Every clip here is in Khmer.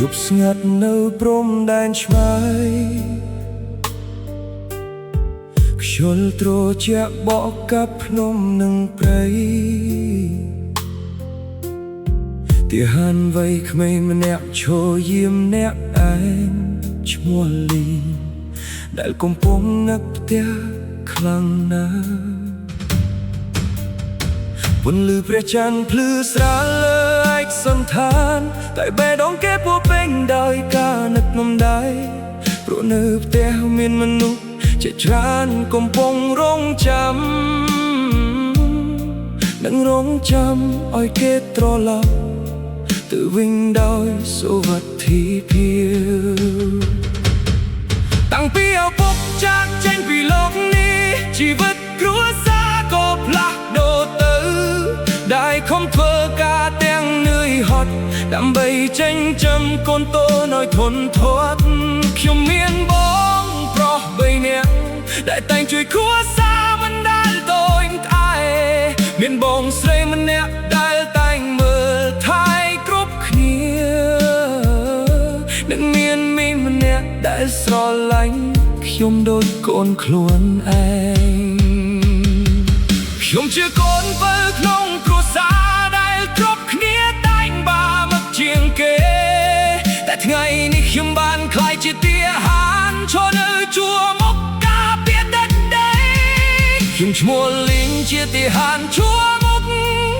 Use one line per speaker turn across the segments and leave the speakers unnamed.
ប់ស្ងាត់នៅព្រំដែនឆ្ងាយខ្យល់ត្រជាក់បក់កាប់ភ្នំនិងព្រៃទាហានវ័យក្មេងម្នាក់ឈរយាមអ្នកឯងឈ្មោះលីដែលកំពុងនឹកផ្ទះខ្លាំងណាស់ពន្លឺព្រះច័ន្ទភ្លឺស្រាលលើឯកសណ្ឋានតែបេះដូងគេពោពេញដោយការនឹកនំដៃព្រោះនៅផ្ទះមានមនុស្សជាច្រើនកំពុងរងចាំនឹងរងចាំឲ្យគេត្រឡប់ទៅវិញដោយសុវត្ថិភាពតាំងពីឪពុកចាកចេញពីលោកនេះជីវិតគ្រួសារក៏ផ្លាស់ប្ដូរទៅដែលខំធ្វើការទាំងនឿយហត់ដើម្បីចិញ្ចឹមកូនតូនឲ្យធន់ធាត់ខ្ញុំមានបងប្រុស3នាក់ដែលតែងជួយគ្រួសារមិនដែលតូចត្អែមានបងស្រីម្នាក់ដែលតែងមើលថែគ្រប់គ្នានិងមានមីងម្នាក់ដែលស្រឡាញ់ខ្ញុំដូចកូនខ្លួនឯងខ្ញុំជាកូនបើក្នុងគ្រួសារដែលគ្រប់គ្នាតែងបាមឹកជាងគេតែថ្ងៃនេះខ្ញុំបានក្លាយជាទាហានឈរនៅជួរមុខការពារទឹកដីខ្ញុំឈ្មោះលីងជាទាហានជួរមុខ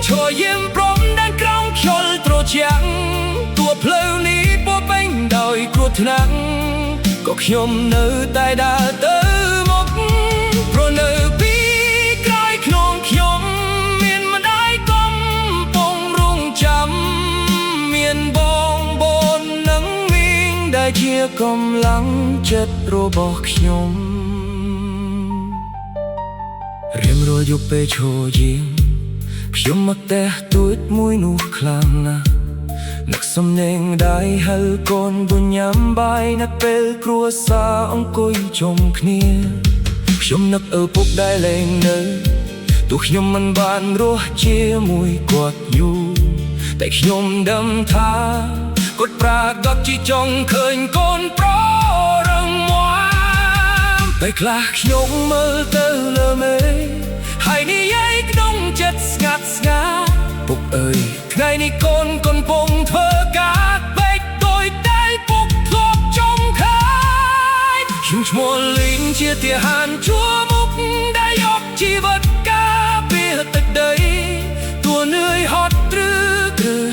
ឈរយាមព្រំដែនក្រោមខ្យល់ត្រជាក់តួផ្លូវនេះពោពេញដោយគ្រោះថ្នាក់ក៏ខ្ញុំនៅតែដើរទៅមុខព្រោះនៅពីក្រោយខ្នងខ្ញុំមានម្ដាយកំពុងរងចាំមានបងប្អូននិងមីងដែលជាកម្លាំងចិត្តរបស់ខ្ញុំរៀងរាល់យប់ពេលឈរយាមខ្ញុំមកផ្ទះទួចមួយនោះខ្លាំងណាស់នឹកសំណេងដៃហៅកូនបុញ៉ាំបាយនៅពេលគ្រួសារអង្គុយជុំគ្នាខ្ញុំនឹកឪពុកដែលលែងនៅទោះខ្ញុំមិនបានរស់ជាមួយគាត់យូរតែខ្ញុំដឹងថាគាត់ប្រាកដជាចង់ឃើញកូនប្ររឹងមាំតែខ្លះខ្ញុំមើលទៅលើមេហើយនិយាយក្នុងចិត្តស្ងាត់ស្ងាត់ពុកអើយថ្ងៃនេះកូនកំពុងធ្វើការពេកដោយតែពុកធ្លាប់ចង់ឃើញខ្ញុំឈ្មោះលីងជាទាហានជួរមុខដែលយកជីវិតការពារទឹកដីតួនឿយហត់ឬ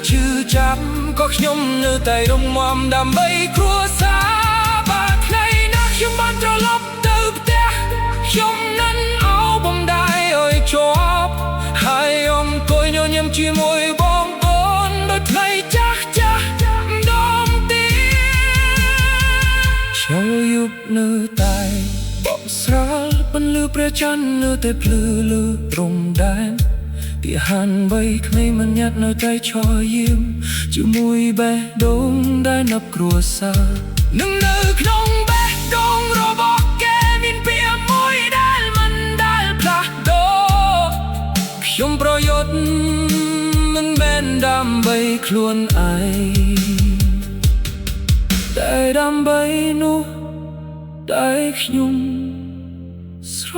ឈឺចាប់ក៏ខ្ញុំនៅតែរងមាំដើម្បីគ្រួសារបើថ្ងៃណាខ្ញុំបានត្រឡប់ទៅផ្ទះខ្ញុំនឹងអោបបំដាយឲ្យជាប់ហើយអង្គុយញញឹមជាមួយបងប្អូនដូចថ្ងៃចាស់ដងទីខ្យល់យប់នៅតែបក់ស្រាលពន្លឺព្រះច័ន្ទនៅតែភ្លឺលើព្រំដែនទាហានបីក្មេងម្នាក់នៅតែឈរយាមជាមួយបេះដូងដែលนับគ្រួសារនឹងនៅក្នុងបេះដូងរបស់គេមានពាក្យមួយដែលមិនដែលផ្លាស់ប្ដូរខ្ញុំប្រយុទ្ធមិនមែនដើម្បីខ្លួនឯងតែដើម្បីនោះដែលខ្ញុំស្រ